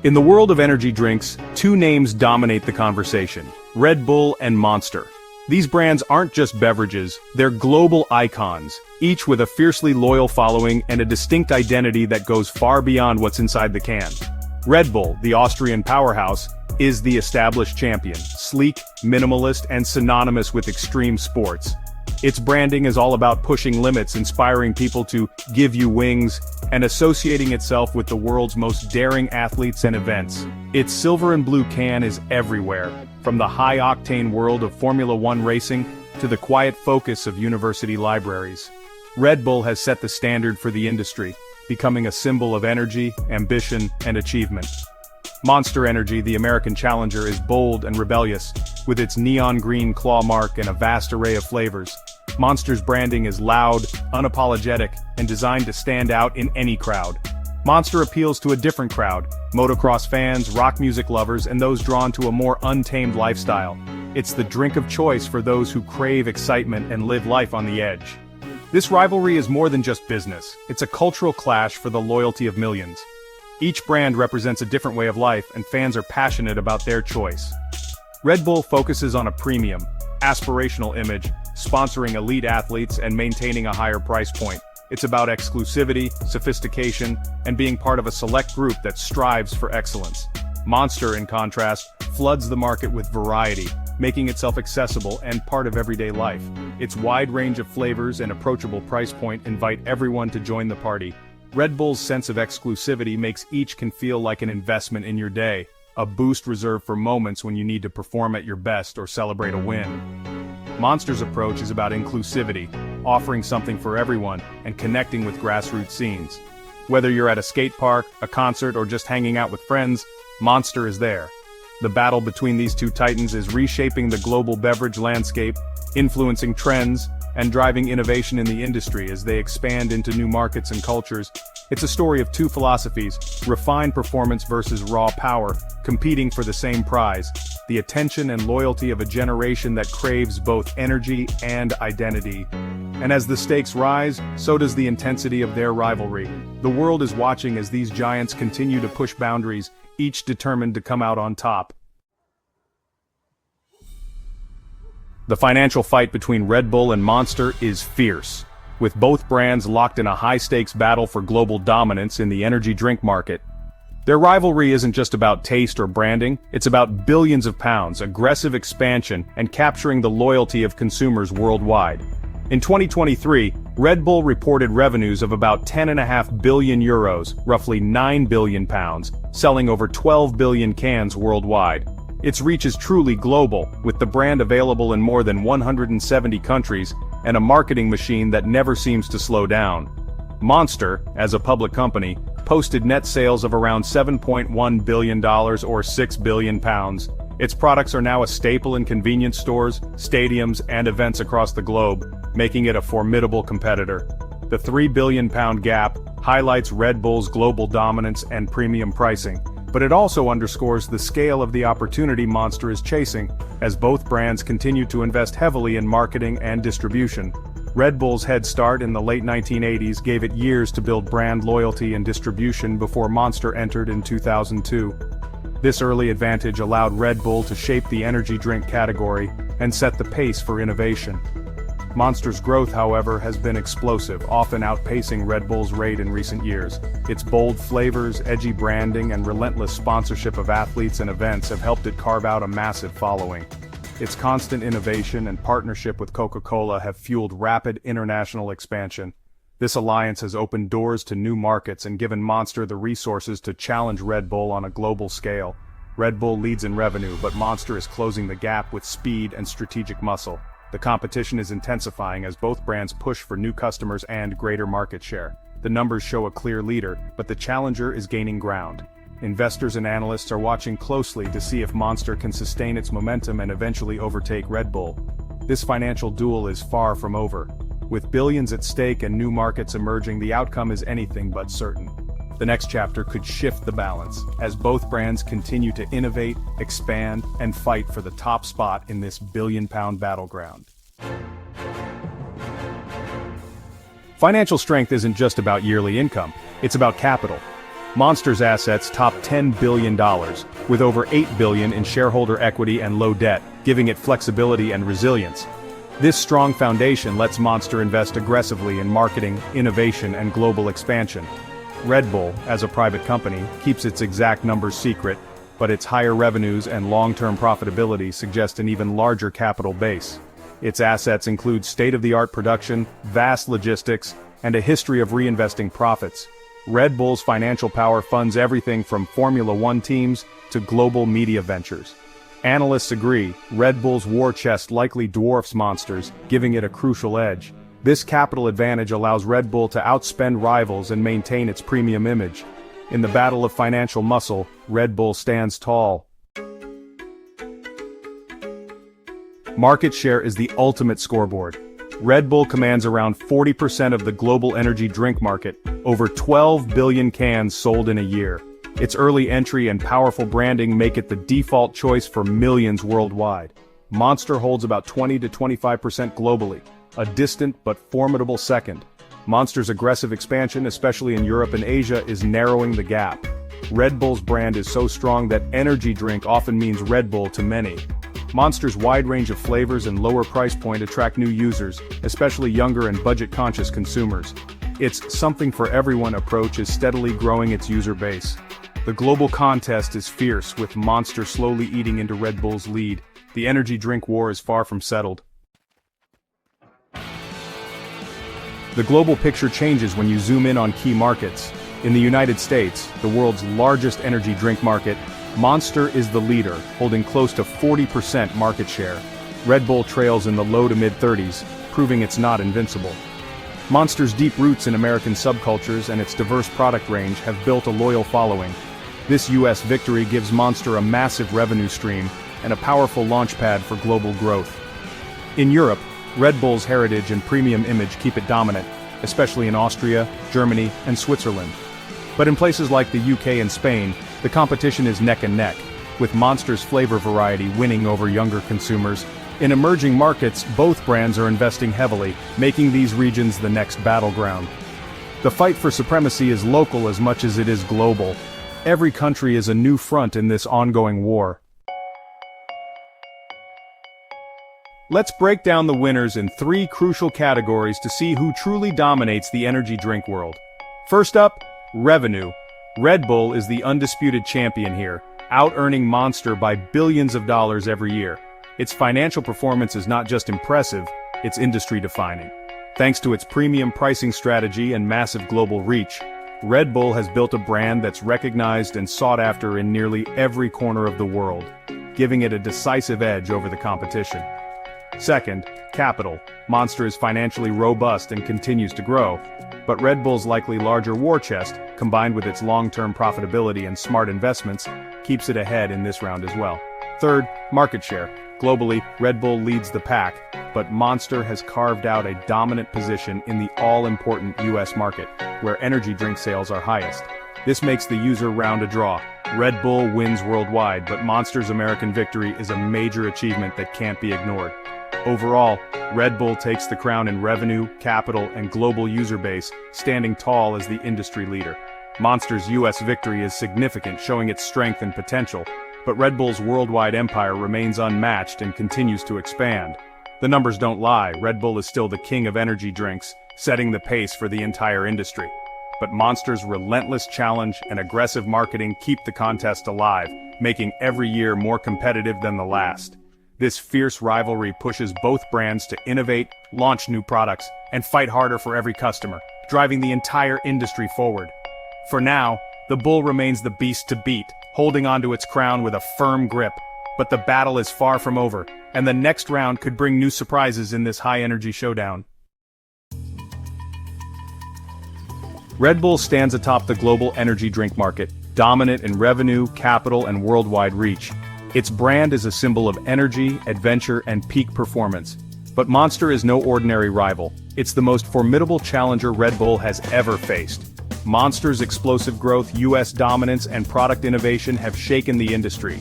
In the world of energy drinks, two names dominate the conversation: Red Bull and Monster. These brands aren't just beverages, they're global icons, each with a fiercely loyal following and a distinct identity that goes far beyond what's inside the can. Red Bull, the Austrian powerhouse, is the established champion, sleek, minimalist, and synonymous with extreme sports. Its branding is all about pushing limits, inspiring people to give you wings, and associating itself with the world's most daring athletes and events. Its silver and blue can is everywhere, from the high-octane world of Formula One racing to the quiet focus of university libraries. Red Bull has set the standard for the industry, becoming a symbol of energy, ambition, and achievement. Monster Energy, the American challenger, is bold and rebellious, with its neon green claw mark and a vast array of flavors. Monster's branding is loud, unapologetic, and designed to stand out in any crowd. Monster appeals to a different crowd: motocross fans, rock music lovers, and those drawn to a more untamed lifestyle. It's the drink of choice for those who crave excitement and live life on the edge. This rivalry is more than just business. It's a cultural clash for the loyalty of millions. Each brand represents a different way of life, and fans are passionate about their choice. Red Bull focuses on a premium, aspirational image, sponsoring elite athletes and maintaining a higher price point. It's about exclusivity, sophistication, and being part of a select group that strives for excellence. Monster, in contrast, floods the market with variety, making itself accessible and part of everyday life. Its wide range of flavors and approachable price point invite everyone to join the party. Red Bull's sense of exclusivity makes each can feel like an investment in your day, a boost reserved for moments when you need to perform at your best or celebrate a win. Monster's approach is about inclusivity, offering something for everyone, and connecting with grassroots scenes. Whether you're at a skate park, a concert, or just hanging out with friends, Monster is there. The battle between these two titans is reshaping the global beverage landscape, influencing trends, and driving innovation in the industry as they expand into new markets and cultures. It's a story of two philosophies: refined performance versus raw power, competing for the same prize, the attention and loyalty of a generation that craves both energy and identity. And as the stakes rise, so does the intensity of their rivalry. The world is watching as these giants continue to push boundaries, each determined to come out on top. The financial fight between Red Bull and Monster is fierce, with both brands locked in a high-stakes battle for global dominance in the energy drink market. Their rivalry isn't just about taste or branding, it's about billions of pounds, aggressive expansion, and capturing the loyalty of consumers worldwide. In 2023, Red Bull reported revenues of about 10.5 billion euros, roughly 9 billion pounds, selling over 12 billion cans worldwide. Its reach is truly global, with the brand available in more than 170 countries, and a marketing machine that never seems to slow down. Monster, as a public company, posted net sales of around $7.1 billion or 6 billion pounds. Its products are now a staple in convenience stores, stadiums, and events across the globe, making it a formidable competitor. The £3 billion gap highlights Red Bull's global dominance and premium pricing, but it also underscores the scale of the opportunity Monster is chasing, as both brands continue to invest heavily in marketing and distribution. Red Bull's head start in the late 1980s gave it years to build brand loyalty and distribution before Monster entered in 2002. This early advantage allowed Red Bull to shape the energy drink category and set the pace for innovation. Monster's growth, however, has been explosive, often outpacing Red Bull's rate in recent years. Its bold flavors, edgy branding, and relentless sponsorship of athletes and events have helped it carve out a massive following. Its constant innovation and partnership with Coca-Cola have fueled rapid international expansion. This alliance has opened doors to new markets and given Monster the resources to challenge Red Bull on a global scale. Red Bull leads in revenue, but Monster is closing the gap with speed and strategic muscle. The competition is intensifying as both brands push for new customers and greater market share. The numbers show a clear leader, but the challenger is gaining ground. Investors and analysts are watching closely to see if Monster can sustain its momentum and eventually overtake Red Bull. This financial duel is far from over. With billions at stake and new markets emerging, the outcome is anything but certain. The next chapter could shift the balance, as both brands continue to innovate, expand, and fight for the top spot in this billion-pound battleground. Financial strength isn't just about yearly income, it's about capital. Monster's assets top $10 billion, with over $8 billion in shareholder equity and low debt, giving it flexibility and resilience. This strong foundation lets Monster invest aggressively in marketing, innovation, and global expansion. Red Bull, as a private company, keeps its exact numbers secret, but its higher revenues and long-term profitability suggest an even larger capital base. Its assets include state-of-the-art production, vast logistics, and a history of reinvesting profits. Red Bull's financial power funds everything from Formula One teams to global media ventures. Analysts agree, Red Bull's war chest likely dwarfs Monster's, giving it a crucial edge. This capital advantage allows Red Bull to outspend rivals and maintain its premium image. In the battle of financial muscle, Red Bull stands tall. Market share is the ultimate scoreboard. Red Bull commands around 40% of the global energy drink market, over 12 billion cans sold in a year. Its early entry and powerful branding make it the default choice for millions worldwide. Monster holds about 20 to 25% globally, a distant but formidable second. Monster's aggressive expansion, especially in Europe and Asia, is narrowing the gap. Red Bull's brand is so strong that energy drink often means Red Bull to many. Monster's wide range of flavors and lower price point attract new users, especially younger and budget-conscious consumers. Its something for everyone approach is steadily growing its user base. The global contest is fierce, with Monster slowly eating into Red Bull's lead. The energy drink war is far from settled. The global picture changes when you zoom in on key markets. In the United States, the world's largest energy drink market, Monster is the leader, holding close to 40% market share. Red Bull trails in the low to mid-30s, proving it's not invincible. Monster's deep roots in American subcultures and its diverse product range have built a loyal following. This US victory gives Monster a massive revenue stream and a powerful launchpad for global growth. In Europe, Red Bull's heritage and premium image keep it dominant, especially in Austria, Germany, and Switzerland. But in places like the UK and Spain, the competition is neck and neck, with Monster's flavor variety winning over younger consumers. In emerging markets, both brands are investing heavily, making these regions the next battleground. The fight for supremacy is local as much as it is global. Every country is a new front in this ongoing war. Let's break down the winners in 3 crucial categories to see who truly dominates the energy drink world. First up, revenue. Red Bull is the undisputed champion here, out-earning Monster by billions of dollars every year. Its financial performance is not just impressive, it's industry-defining. Thanks to its premium pricing strategy and massive global reach, Red Bull has built a brand that's recognized and sought after in nearly every corner of the world, giving it a decisive edge over the competition. Second, capital. Monster is financially robust and continues to grow, but Red Bull's likely larger war chest, combined with its long-term profitability and smart investments, keeps it ahead in this round as well. Third, market share. Globally, Red Bull leads the pack, but Monster has carved out a dominant position in the all-important US market, where energy drink sales are highest. This makes the user round a draw. Red Bull wins worldwide, but Monster's American victory is a major achievement that can't be ignored. Overall, Red Bull takes the crown in revenue, capital, and global user base, standing tall as the industry leader. Monster's US victory is significant, showing its strength and potential, but Red Bull's worldwide empire remains unmatched and continues to expand. The numbers don't lie, Red Bull is still the king of energy drinks, setting the pace for the entire industry. But Monster's relentless challenge and aggressive marketing keep the contest alive, making every year more competitive than the last. This fierce rivalry pushes both brands to innovate, launch new products, and fight harder for every customer, driving the entire industry forward. For now, the Bull remains the beast to beat, holding onto its crown with a firm grip. But the battle is far from over, and the next round could bring new surprises in this high-energy showdown. Red Bull stands atop the global energy drink market, dominant in revenue, capital, and worldwide reach. Its brand is a symbol of energy, adventure, and peak performance. But Monster is no ordinary rival. It's the most formidable challenger Red Bull has ever faced. Monster's explosive growth, US dominance, and product innovation have shaken the industry.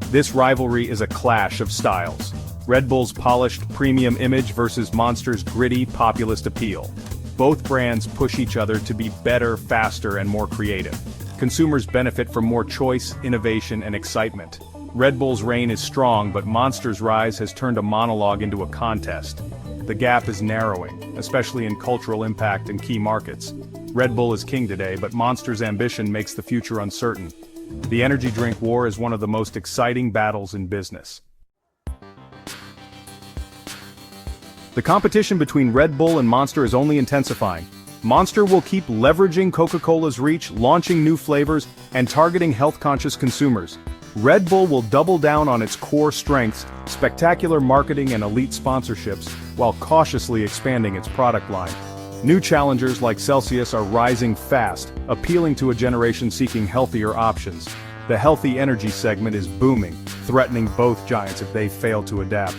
This rivalry is a clash of styles. Red Bull's polished, premium image versus Monster's gritty, populist appeal. Both brands push each other to be better, faster, and more creative. Consumers benefit from more choice, innovation, and excitement. Red Bull's reign is strong, but Monster's rise has turned a monologue into a contest. The gap is narrowing, especially in cultural impact in key markets. Red Bull is king today, but Monster's ambition makes the future uncertain. The energy drink war is one of the most exciting battles in business. The competition between Red Bull and Monster is only intensifying. Monster will keep leveraging Coca-Cola's reach, launching new flavors, and targeting health-conscious consumers. Red Bull will double down on its core strengths, spectacular marketing and elite sponsorships, while cautiously expanding its product line. New challengers like Celsius are rising fast, appealing to a generation seeking healthier options. The healthy energy segment is booming, threatening both giants if they fail to adapt.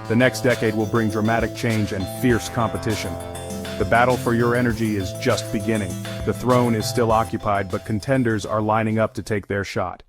The next decade will bring dramatic change and fierce competition. The battle for your energy is just beginning. The throne is still occupied, but contenders are lining up to take their shot.